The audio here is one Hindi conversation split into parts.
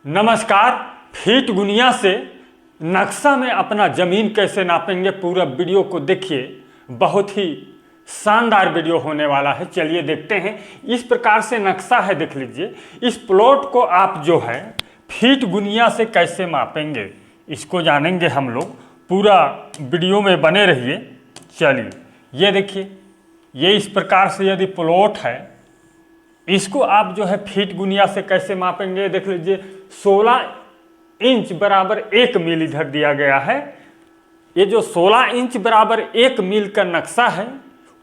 नमस्कार। फीट गुनिया से नक्शा में अपना ज़मीन कैसे नापेंगे, पूरा वीडियो को देखिए। बहुत ही शानदार वीडियो होने वाला है। चलिए देखते हैं। इस प्रकार से नक्शा है, देख लीजिए। इस प्लॉट को आप जो है फीट गुनिया से कैसे मापेंगे, इसको जानेंगे हम लोग। पूरा वीडियो में बने रहिए। चलिए ये देखिए, ये इस प्रकार से यदि प्लॉट है, इसको आप जो है फीट गुनिया से कैसे मापेंगे, देख लीजिए। 16 इंच बराबर 1 मील इधर दिया गया है। ये जो 16 इंच बराबर 1 मील का नक्शा है,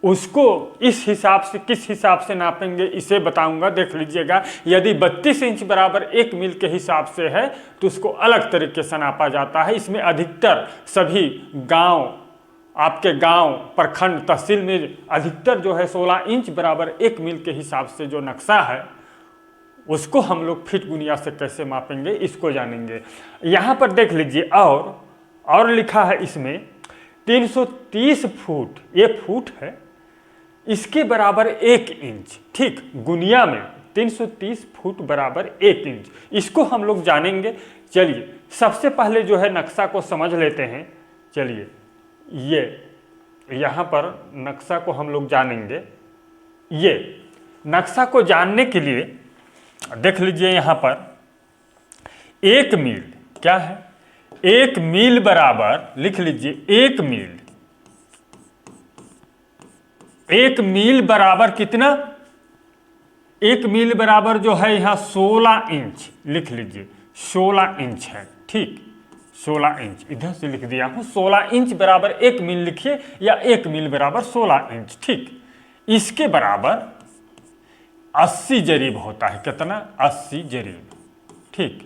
उसको इस हिसाब से, किस हिसाब से नापेंगे इसे बताऊंगा। देख लीजिएगा, यदि 32 इंच बराबर 1 मील के हिसाब से है तो उसको अलग तरीके से नापा जाता है। इसमें अधिकतर सभी गांव, आपके गांव, प्रखंड, तहसील में अधिकतर जो है 16 इंच बराबर 1 मील के हिसाब से जो नक्शा है, उसको हम लोग फीट गुनिया से कैसे मापेंगे, इसको जानेंगे। यहाँ पर देख लीजिए, और लिखा है इसमें 330 फुट, ये फुट है, इसके बराबर 1 इंच। ठीक, गुनिया में 330 फुट बराबर 1 इंच, इसको हम लोग जानेंगे। चलिए सबसे पहले जो है नक्शा को समझ लेते हैं। चलिए ये यहाँ पर नक्शा को हम लोग जानेंगे। ये नक्शा को जानने के लिए देख लीजिए, यहाँ पर 1 मील क्या है, 1 मील बराबर, लिख लीजिए 1 मील, 1 मील बराबर कितना, 1 मील बराबर जो है यहाँ 16 इंच, लिख लीजिए 16 इंच है। ठीक, 16 इंच इधर से लिख दिया हूँ। 16 इंच बराबर 1 मील लिखिए, या 1 मील बराबर 16 इंच। ठीक, इसके बराबर 80 जरीब होता है। कितना, 80 जरीब। ठीक,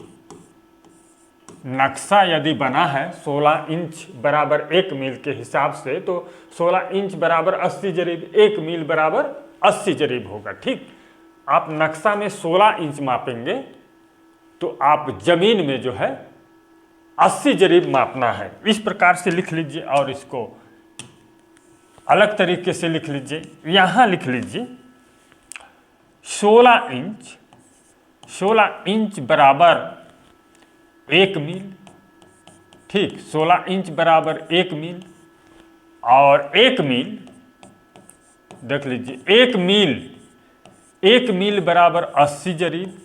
नक्शा यदि बना है 16 इंच बराबर 1 मील के हिसाब से, तो 16 इंच बराबर 80 जरीब, 1 मील बराबर 80 जरीब होगा। ठीक, आप नक्शा में 16 इंच मापेंगे तो आप जमीन में जो है 80 जरीब मापना है। इस प्रकार से लिख लीजिए, और इसको अलग तरीके से लिख लीजिए। यहाँ लिख लीजिए 16 इंच, 16 इंच बराबर 1 मील। ठीक, 16 इंच बराबर 1 मील, और 1 मील देख लीजिए, 1 मील बराबर 80 जरीब,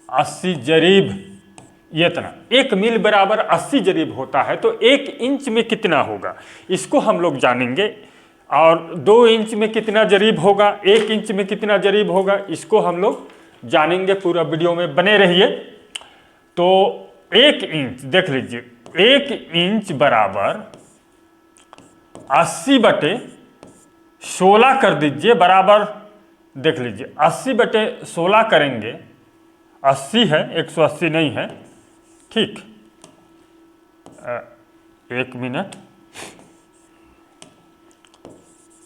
80 जरीब, ये इतना। 1 मील बराबर 80 जरीब होता है, तो 1 इंच में कितना होगा इसको हम लोग जानेंगे। और 2 इंच में कितना जरीब होगा, 1 इंच में कितना जरीब होगा, इसको हम लोग जानेंगे। पूरा वीडियो में बने रहिए। तो 1 इंच देख लीजिए, 1 इंच बराबर 80 बटे 16 कर दीजिए, बराबर देख लीजिए 80 बटे 16 करेंगे, 80 है, 180 नहीं है। ठीक, 1 मिनट,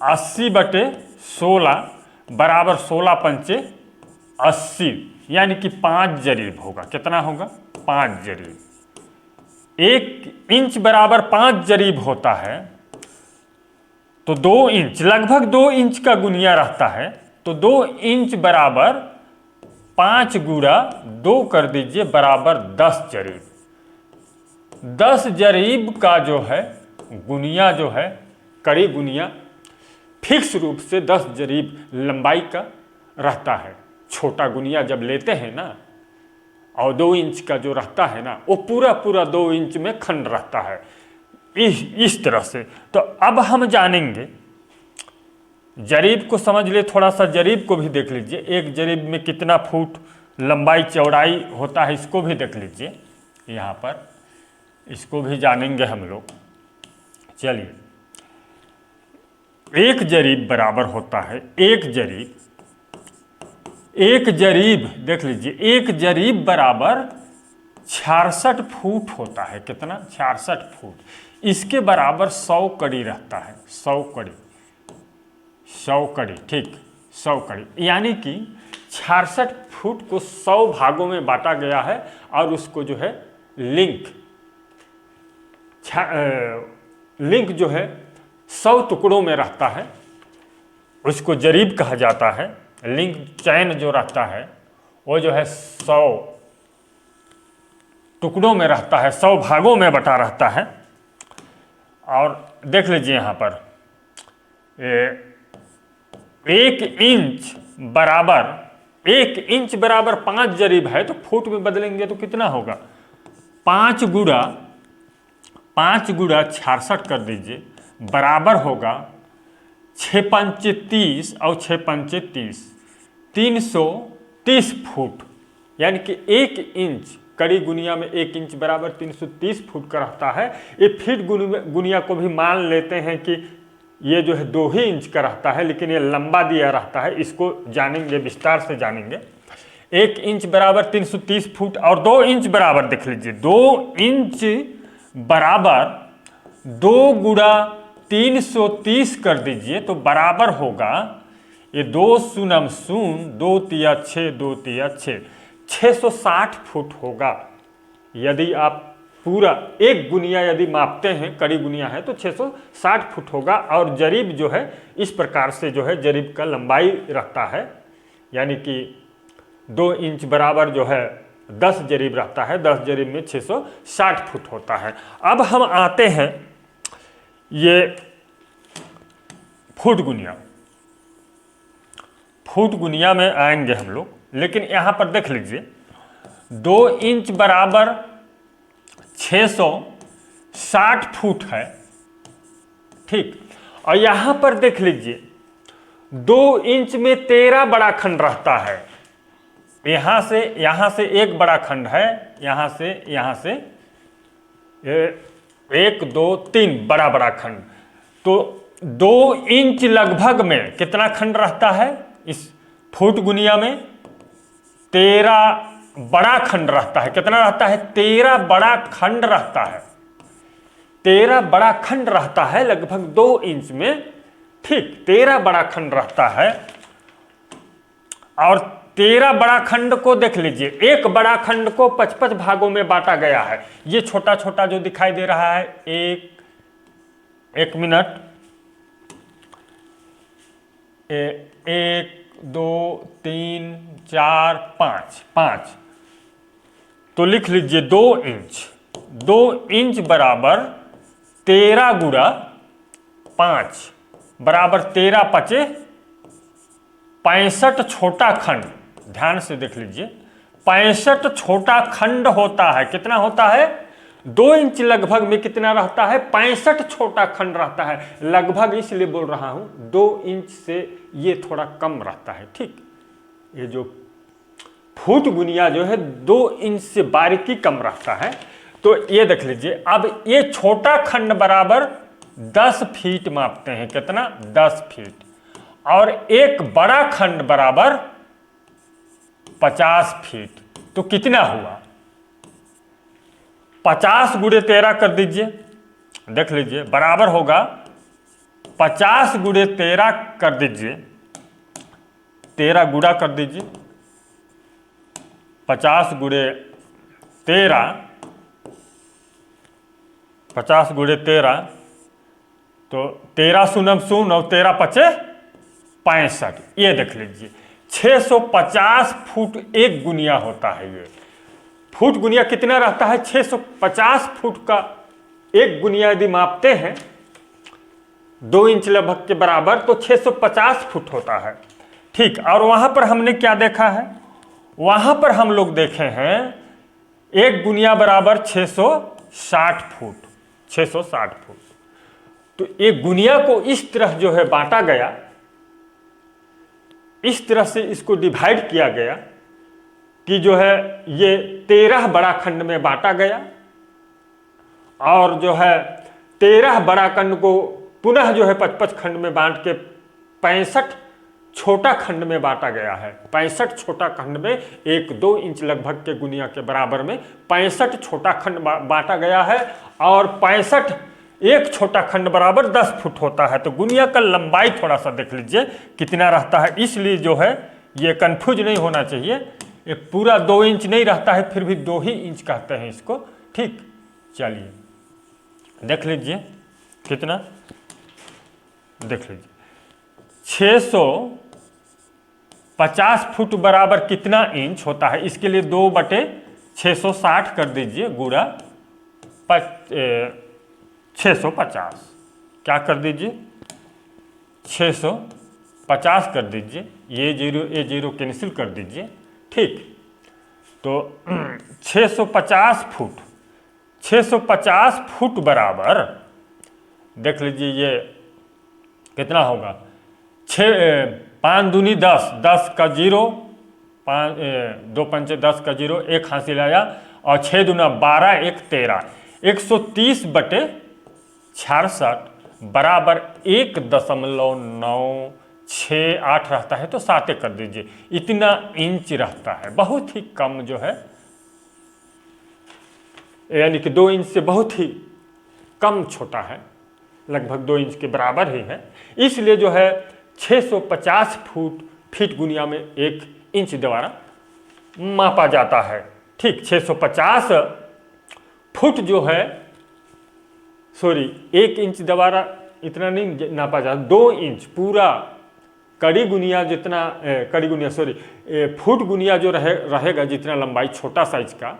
80 बटे 16 बराबर 16 पंचे 80, यानी कि 5 जरीब होगा। कितना होगा, 5 जरीब। 1 इंच बराबर 5 जरीब होता है, तो 2 इंच, लगभग 2 इंच का गुनिया रहता है, तो 2 इंच बराबर 5 गुणा 2 कर दीजिए, बराबर 10 जरीब। 10 जरीब का जो है गुनिया, जो है कड़ी गुनिया, फिक्स रूप से 10 जरीब लंबाई का रहता है। छोटा गुनिया जब लेते हैं ना, और 2 इंच का जो रहता है ना, वो पूरा पूरा 2 इंच में खंड रहता है, इस तरह से। तो अब हम जानेंगे, जरीब को समझ लिए, थोड़ा सा जरीब को भी देख लीजिए। 1 जरीब में कितना फुट लंबाई चौड़ाई होता है, इसको भी देख लीजिए। यहाँ पर इसको भी जानेंगे हम लोग। चलिए, 1 जरीब बराबर होता है, 1 जरीब, 1 जरीब देख लीजिए, 1 जरीब बराबर 66 फुट होता है। कितना, 66 फुट। इसके बराबर 100 कड़ी रहता है, 100 कड़ी, 100 कड़ी। ठीक, 100 कड़ी, यानी कि 66 फुट को 100 भागों में बांटा गया है, और उसको जो है लिंक जो है 100 टुकड़ों में रहता है, उसको जरीब कहा जाता है। लिंक चैन जो रहता है वो जो है 100 टुकड़ों में रहता है, 100 भागों में बटा रहता है। और देख लीजिए यहाँ पर 1 इंच बराबर 1 इंच बराबर 5 जरीब है, तो फुट में बदलेंगे तो कितना होगा? 5 गुणा 66 कर दीजिए, बराबर होगा 6 पंचे 30 और 6 पंचे 30, 330 फुट। यानी कि 1 इंच कड़ी गुनिया में 1 इंच बराबर 330 फुट का रहता है। ये फीट गुनिया को भी मान लेते हैं कि ये जो है 2 ही इंच का रहता है, लेकिन ये लंबा दिया रहता है, इसको जानेंगे, विस्तार से जानेंगे। 1 इंच बराबर 330 फुट और 2 इंच बराबर देख लीजिए, 2 इंच बराबर 2 गुणा 330 कर दीजिए, तो बराबर होगा ये 2 शून्य 0, 2 तिया 6, 2 तिया 6, 660 फुट होगा। यदि आप पूरा एक गुनिया यदि मापते हैं, कड़ी गुनिया है, तो 660 फुट होगा। और जरीब जो है इस प्रकार से जो है जरीब का लंबाई रखता है, यानी कि 2 इंच बराबर जो है 10 जरीब रहता है, 10 जरीब में 660 फुट होता है। अब हम आते हैं ये फुट गुनिया में आएंगे हम लोग, लेकिन यहाँ पर देख लीजिए 2 इंच बराबर 660 फुट है, ठीक। और यहाँ पर देख लीजिए 2 इंच में 13 बड़ा खंड रहता है। यहाँ से एक बड़ा खंड है, यहाँ से 1 2 3 बड़ा खंड, तो 2 इंच लगभग में कितना खंड रहता है? इस फुट गुनिया में 13 बड़ा खंड रहता है। कितना रहता है? 13 बड़ा खंड रहता है। 13 बड़ा खंड रहता है लगभग 2 इंच में, ठीक। 13 बड़ा खंड रहता है और 13 बड़ा खंड को देख लीजिए, एक बड़ा खंड को 55 भागों में बांटा गया है। ये छोटा छोटा जो दिखाई दे रहा है, एक मिनट, 1 2 3 4 5, तो लिख लीजिए 2 इंच बराबर 13 गुणा 5 बराबर 13 पचे 65 छोटा खंड। ध्यान से देख लीजिए, 65 छोटा खंड होता है। कितना होता है? 2 इंच लगभग में कितना रहता है? 65 छोटा खंड रहता है। लगभग इसलिए बोल रहा हूं, 2 इंच से ये थोड़ा कम रहता है, ठीक। ये जो फुट गुनिया जो है 2 इंच से बारीकी कम रहता है। तो ये देख लीजिए, अब ये छोटा खंड बराबर 10 फीट मापते हैं। कितना? 10 फीट। और एक बड़ा खंड बराबर 50 फीट। तो कितना हुआ? 50 गुणे 13 कर दीजिए, देख लीजिए, बराबर होगा 50 गुणे 13 कर दीजिए, 13 गुणा कर दीजिए, 50 गुणे 13, 50 गुणे 13, तो 13 शून्य 0 और 13 पचे 65। ये देख लीजिए 650 फुट एक गुनिया होता है। ये फुट गुनिया कितना रहता है? 650 फुट का एक गुनिया यदि मापते हैं 2 इंच लगभग के बराबर, तो 650 फुट होता है, ठीक। और वहां पर हमने क्या देखा है? वहां पर हम लोग देखे हैं एक गुनिया बराबर 660 फुट, 660 फुट। तो एक गुनिया को इस तरह जो है बांटा गया, इस तरह से इसको डिवाइड किया गया कि जो है ये 13 बड़ा खंड में बांटा गया, और जो है 13 बड़ा खंड को पुनः जो है 55 खंड में बांट के 65 छोटा खंड में बांटा गया है। 65 छोटा खंड में 1-2 इंच लगभग के गुनिया के बराबर में 65 छोटा खंड बांटा गया है, और 65 एक छोटा खंड बराबर 10 फुट होता है। तो गुनिया का लंबाई थोड़ा सा देख लीजिए कितना रहता है। इसलिए जो है ये कंफ्यूज नहीं होना चाहिए, ये पूरा 2 इंच नहीं रहता है, फिर भी 2 ही इंच कहते हैं इसको, ठीक। चलिए देख लीजिए कितना, देख लीजिए 50 फुट बराबर कितना इंच होता है, इसके लिए 2/660 कर दीजिए गुणा 650, क्या कर दीजिए 650 कर दीजिए, ये जीरो कैंसिल कर दीजिए, ठीक। तो 650 फुट बराबर देख लीजिए ये कितना होगा, 5 दूनी 10, 10 का 0, 2 पंचे 10 का 0, 1 हासिल आया, और 6 दूना 12, 1 13, 130/66 बराबर 1.968 रहता है, तो 7 कर दीजिए, इतना इंच रहता है, बहुत ही कम जो है, यानी कि 2 इंच से बहुत ही कम छोटा है, लगभग 2 इंच के बराबर ही है। इसलिए जो है 650 फीट गुनिया में 1 इंच द्वारा मापा जाता है, ठीक। 650 फुट जो है, सॉरी 1 इंच द्वारा इतना नहीं नापा जाता, 2 इंच पूरा कड़ी गुनिया जितना फुट गुनिया जो रहेगा जितना लंबाई छोटा साइज का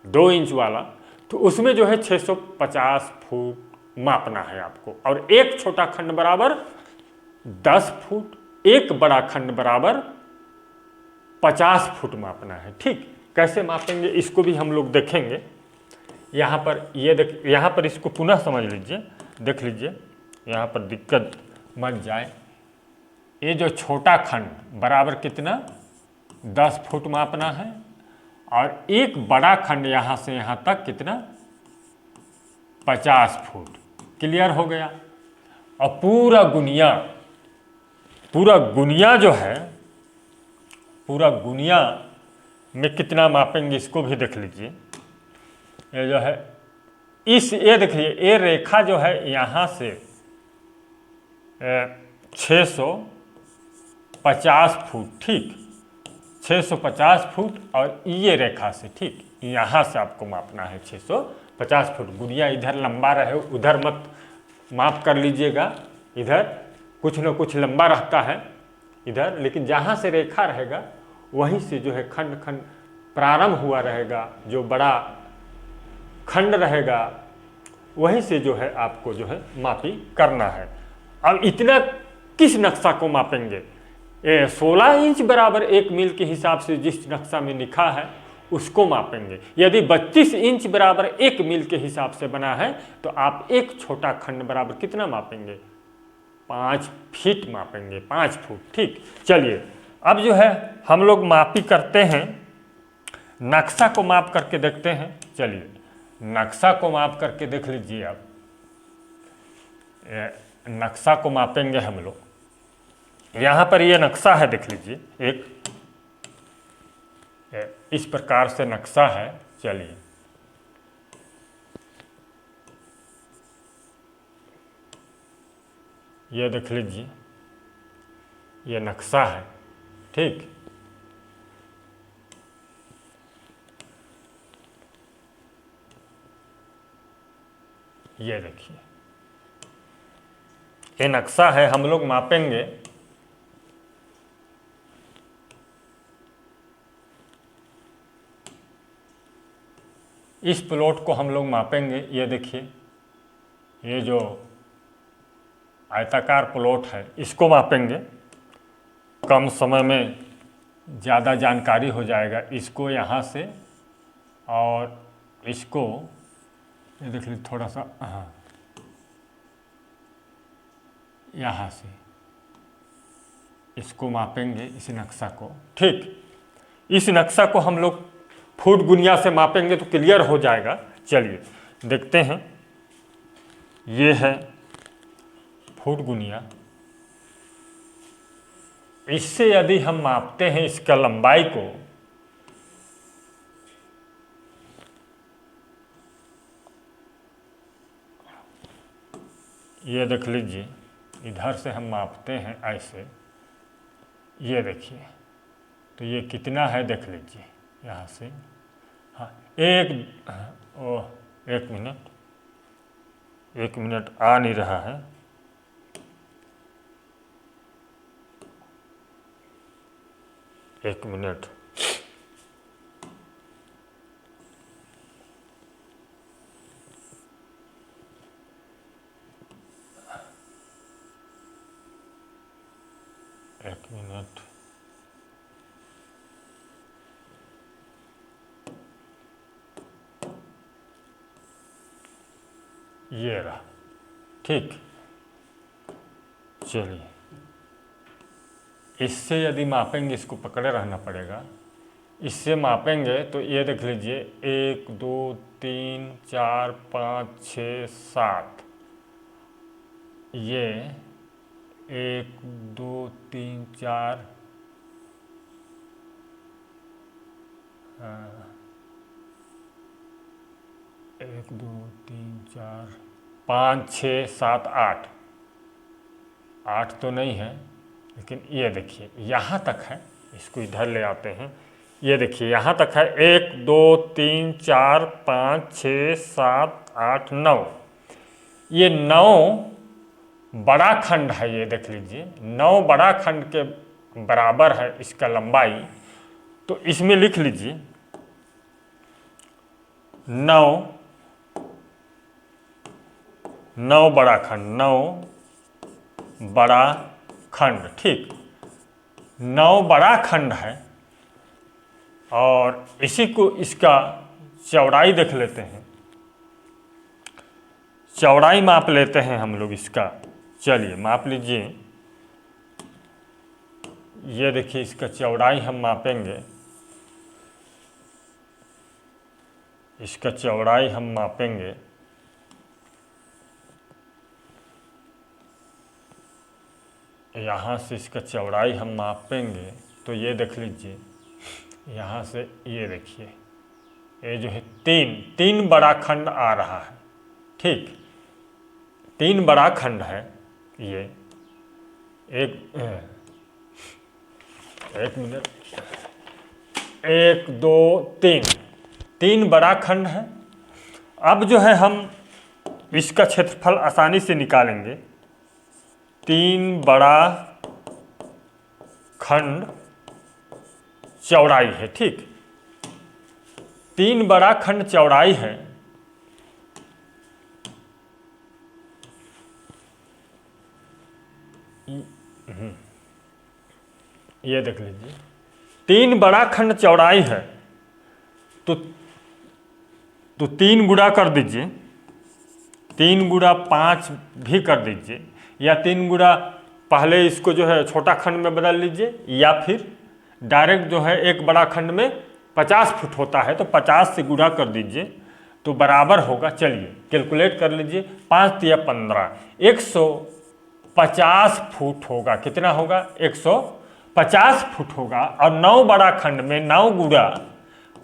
2 इंच वाला, तो उसमें जो है 650 फुट मापना है आपको, और एक छोटा खंड बराबर 10 फुट, एक बड़ा खंड बराबर 50 फुट मापना है, ठीक। कैसे मापेंगे इसको भी हम लोग देखेंगे। यहाँ पर यहाँ पर इसको पुनः समझ लीजिए, देख लीजिए, यहाँ पर दिक्कत मत जाए। ये जो छोटा खंड बराबर कितना 10 फुट मापना है, और एक बड़ा खंड यहाँ से यहाँ तक कितना 50 फुट, क्लियर हो गया। और पूरा गुनिया जो है, पूरा गुनिया में कितना मापेंगे इसको भी देख लीजिए। ये जो है ये देखिए, ये रेखा जो है यहाँ से 650 फुट, ठीक, 650 फुट, और ये रेखा से, ठीक, यहाँ से आपको मापना है 650 फुट। गुनिया इधर लंबा रहे उधर मत माप कर लीजिएगा, इधर कुछ न कुछ लंबा रहता है इधर, लेकिन जहाँ से रेखा रहेगा वहीं से जो है खंड प्रारंभ हुआ रहेगा, जो बड़ा खंड रहेगा वहीं से जो है आपको जो है मापी करना है। अब इतना किस नक्शा को मापेंगे, 16 इंच बराबर 1 मील के हिसाब से जिस नक्शा में लिखा है उसको मापेंगे। यदि 32 इंच बराबर 1 मील के हिसाब से बना है तो आप एक छोटा खंड बराबर कितना मापेंगे, 5 फीट मापेंगे, 5 फुट, ठीक। चलिए अब जो है हम लोग मापी करते हैं, नक्शा को माप करके देखते हैं। चलिए नक्शा को माप करके देख लीजिए, आप नक्शा को मापेंगे हम लोग। यहाँ पर ये नक्शा है, देख लीजिए, एक इस प्रकार से नक्शा है। चलिए ये देख लीजिए, ये नक्शा है, ठीक। ये देखिए ये नक्शा है, हम लोग मापेंगे इस प्लॉट को, हम लोग मापेंगे। ये देखिए, ये जो आयताकार प्लॉट है इसको मापेंगे। कम समय में ज़्यादा जानकारी हो जाएगा। इसको यहाँ से और इसको ये देख लीजिए थोड़ा सा, हाँ, यहाँ से इसको मापेंगे, इस नक्शा को, ठीक। इस नक्शा को हम लोग फुट गुनिया से मापेंगे तो क्लियर हो जाएगा। चलिए देखते हैं, ये है फुट गुनिया। इससे यदि हम मापते हैं इसका लंबाई को, ये देख लीजिए, इधर से हम मापते हैं ऐसे, ये देखिए, तो ये कितना है देख लीजिए यहाँ से, हाँ, एक मिनट आ नहीं रहा है। एक मिनट, एक मिनट, ये रहा। ठीक, चलिए इससे यदि मापेंगे, इसको पकड़े रहना पड़ेगा, इससे मापेंगे तो ये देख लीजिए 1 2 3 4 5 6 7, ये 1 2 3 4 1 2 3 4 5 6 7 8, 8 तो नहीं है, लेकिन ये देखिए यहाँ तक है। इसको इधर ले आते हैं, ये देखिए यहाँ तक है 1 2 3 4 5 6 7 8 9, ये 9 बड़ा खंड है। ये देख लीजिए 9 बड़ा खंड के बराबर है इसका लंबाई। तो इसमें लिख लीजिए 9 बड़ा खंड, 9 बड़ा खंड। ठीक, 9 बड़ा खंड है। और इसी को, इसका चौड़ाई देख लेते हैं, चौड़ाई माप लेते हैं हम लोग इसका। चलिए माप लीजिए, ये देखिए इसका चौड़ाई हम मापेंगे, इसका चौड़ाई हम मापेंगे। यहाँ से इसका चौड़ाई हम मापेंगे तो ये देख लीजिए, यहाँ से ये देखिए, ये जो है 3 बड़ा खंड आ रहा है। ठीक, 3 बड़ा खंड है ये। एक मिनट, 1 2 3 बड़ा खंड है। अब जो है हम इसका क्षेत्रफल आसानी से निकालेंगे। 3 बड़ा खंड चौड़ाई है। ठीक, 3 बड़ा खंड चौड़ाई है। ये देख लीजिए 3 बड़ा खंड चौड़ाई है, तो 3 गुणा कर दीजिए, 3 गुणा 5 भी कर दीजिए, या 3 गुणा पहले इसको जो है छोटा खंड में बदल लीजिए, या फिर डायरेक्ट जो है एक बड़ा खंड में 50 फुट होता है तो 50 से गुणा कर दीजिए तो बराबर होगा। चलिए कैलकुलेट कर लीजिए, 5 या 15, 150 फुट होगा। कितना होगा? 150 फुट होगा। और 9 बड़ा खंड में 9 गुणा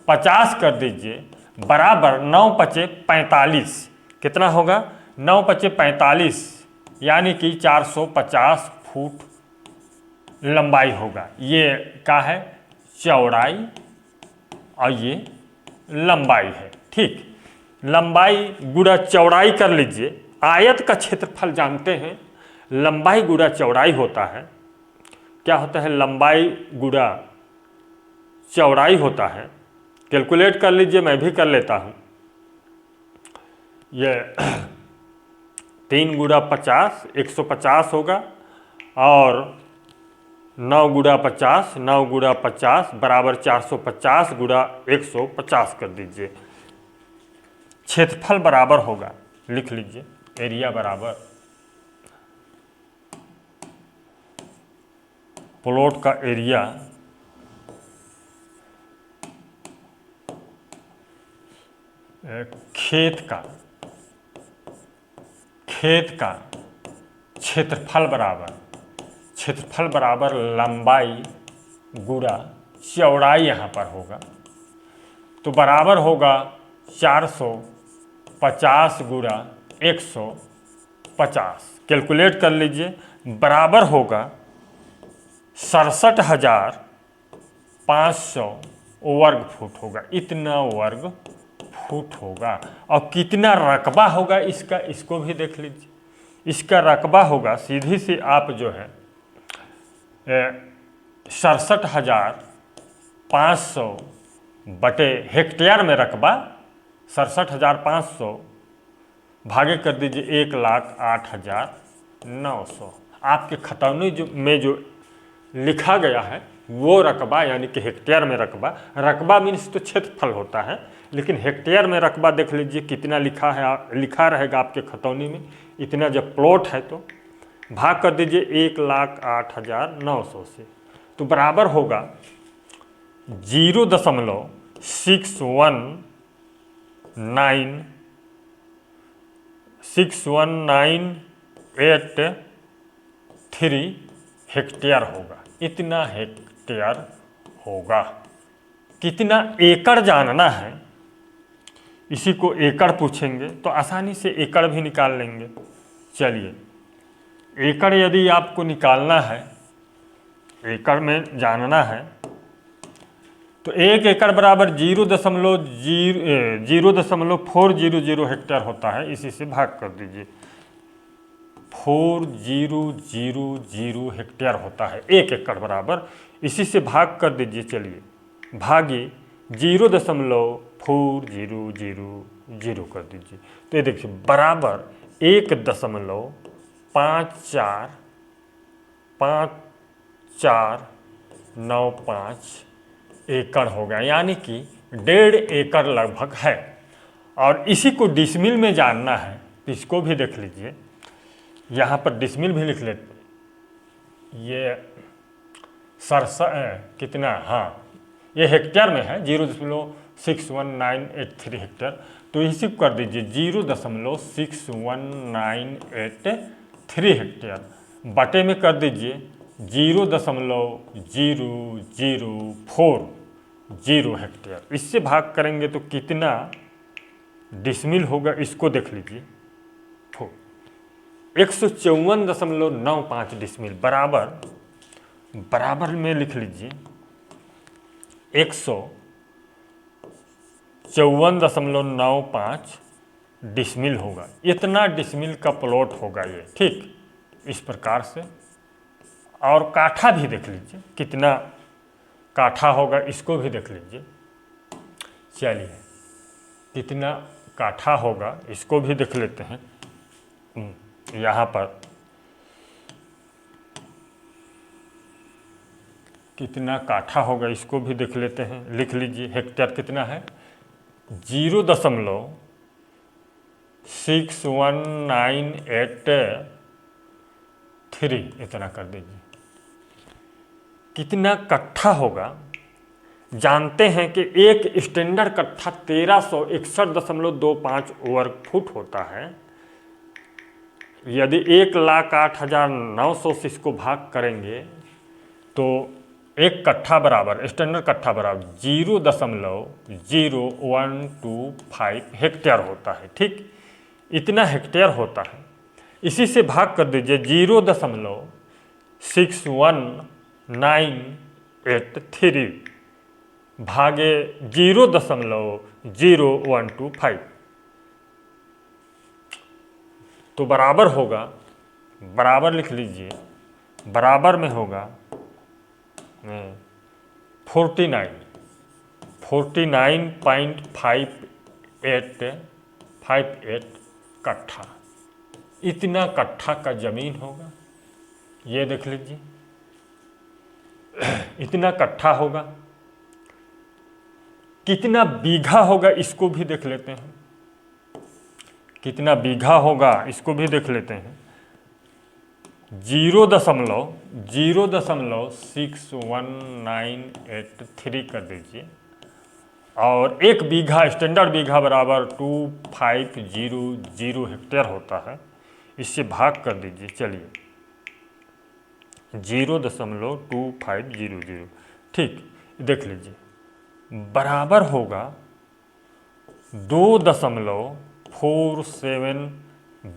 50 कर दीजिए, बराबर 9 पचे 45। कितना होगा? 9 पचे 45, यानी कि 450 फुट लंबाई होगा। ये क्या है? चौड़ाई, और ये लंबाई है। ठीक, लंबाई गुणा चौड़ाई कर लीजिए। आयत का क्षेत्रफल जानते हैं, लंबाई गुणा चौड़ाई होता है। क्या होता है? लंबाई गुणा चौड़ाई होता है। कैलकुलेट कर लीजिए, मैं भी कर लेता हूँ। ये 3 गुणा 50 150 होगा, और 9 गुणा 50, 9 गुणा 50 बराबर 450 गुणा 150 कर दीजिए। क्षेत्रफल बराबर होगा, लिख लीजिए, एरिया बराबर प्लॉट का एरिया खेत का क्षेत्रफल बराबर लंबाई गुणा चौड़ाई यहाँ पर होगा, तो बराबर होगा 450 गुणा 150। कैलकुलेट कर लीजिए, बराबर होगा 67,500 वर्ग फुट होगा। इतना वर्ग फुट होगा। और कितना रकबा होगा इसका, इसको भी देख लीजिए। इसका रकबा होगा, सीधी से आप जो है 67,000 500 बटे हेक्टेयर में रकबा 67,500 भागे कर दीजिए 1,08,900। आपके खतौनी में जो लिखा गया है वो रकबा यानी कि हेक्टेयर में रकबा, रकबा मीन्स तो क्षेत्रफल होता है, लेकिन हेक्टेयर में रकबा देख लीजिए कितना लिखा है, लिखा रहेगा आपके खतौनी में इतना। जब प्लॉट है तो भाग कर दीजिए 1,08,900 से, तो बराबर होगा 0.6193 हेक्टेयर होगा। इतना हेक्टेयर होगा। कितना एकड़ जानना है, इसी को एकड़ पूछेंगे तो आसानी से एकड़ भी निकाल लेंगे। चलिए, एकड़ यदि आपको निकालना है, एकड़ में जानना है तो 1 एकड़ बराबर 0.400 हेक्टेयर होता है। इसी से भाग कर दीजिए, 4000 हेक्टेयर होता है 1 एकड़ बराबर। इसी से भाग कर दीजिए। चलिए, भागी 0.4000 कर दीजिए, तो ये देखिए बराबर 1.5495 एकड़ होगा, यानी कि 1.5 एकड़ लगभग है। और इसी को डिसमिल में जानना है तो इसको भी देख लीजिए, यहाँ पर डिसमिल भी लिख लेते। ये कितना, हाँ ये हेक्टेयर में है 0.61983 हेक्टेयर, तो इसी को कर दीजिए 0.61983 हेक्टेयर बटे में कर दीजिए 0.0040 हेक्टेयर। इससे भाग करेंगे तो कितना डिसमिल होगा, इसको देख लीजिए। 154.95 डिसमिल बराबर में लिख लीजिए 154.95 डिसमिल होगा। इतना डिसमिल का प्लॉट होगा ये, ठीक इस प्रकार से। और काठा भी देख लीजिए कितना काठा होगा, इसको भी देख लीजिए। चलिए, कितना काठा होगा इसको भी देख लेते हैं। यहाँ पर कितना काठा होगा इसको भी देख लेते हैं, लिख लीजिए। हेक्टेयर कितना है, 0.61983 इतना कर दीजिए। कितना कट्ठा होगा जानते हैं कि एक स्टैंडर्ड कट्ठा 1361.25 वर्ग फुट होता है। यदि 1,08,900 से इसको भाग करेंगे तो एक कट्ठा बराबर, स्टैंडर्ड कट्ठा बराबर 0.0125 हेक्टेयर होता है, ठीक इतना हेक्टेयर होता है। इसी से भाग कर दीजिए 0.61983 भागे 0.0125, तो बराबर होगा, बराबर लिख लीजिए, बराबर में होगा 49.5858 कट्ठा। इतना कट्ठा का जमीन होगा, ये देख लीजिए इतना कट्ठा होगा। कितना बीघा होगा इसको भी देख लेते हैं, कितना बीघा होगा इसको भी देख लेते हैं। 0.61983 कर दीजिए, और एक बीघा स्टैंडर्ड बीघा बराबर 2500 हेक्टेयर होता है। इससे भाग कर दीजिए। चलिए, 0.2500 ठीक देख लीजिए, बराबर होगा 2.47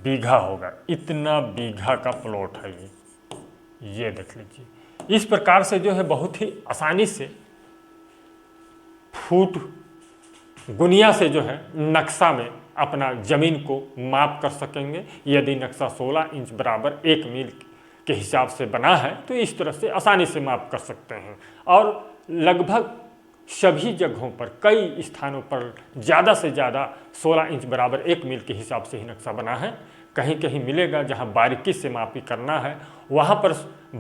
बीघा होगा। इतना बीघा का प्लॉट है ये देख लीजिए। इस प्रकार से जो है बहुत ही आसानी से फुट गुनिया से जो है नक्शा में अपना ज़मीन को माप कर सकेंगे। यदि नक्शा 16 इंच बराबर 1 मील के हिसाब से बना है तो इस तरह से आसानी से माप कर सकते हैं। और लगभग सभी जगहों पर कई स्थानों पर ज़्यादा से ज़्यादा 16 इंच बराबर 1 मील के हिसाब से ही नक्शा बना है। कहीं कहीं मिलेगा जहां बारीकी से मापी करना है वहां पर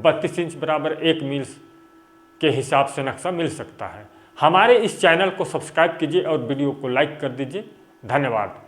32 इंच बराबर 1 मील के हिसाब से नक्शा मिल सकता है। हमारे इस चैनल को सब्सक्राइब कीजिए और वीडियो को लाइक कर दीजिए। धन्यवाद।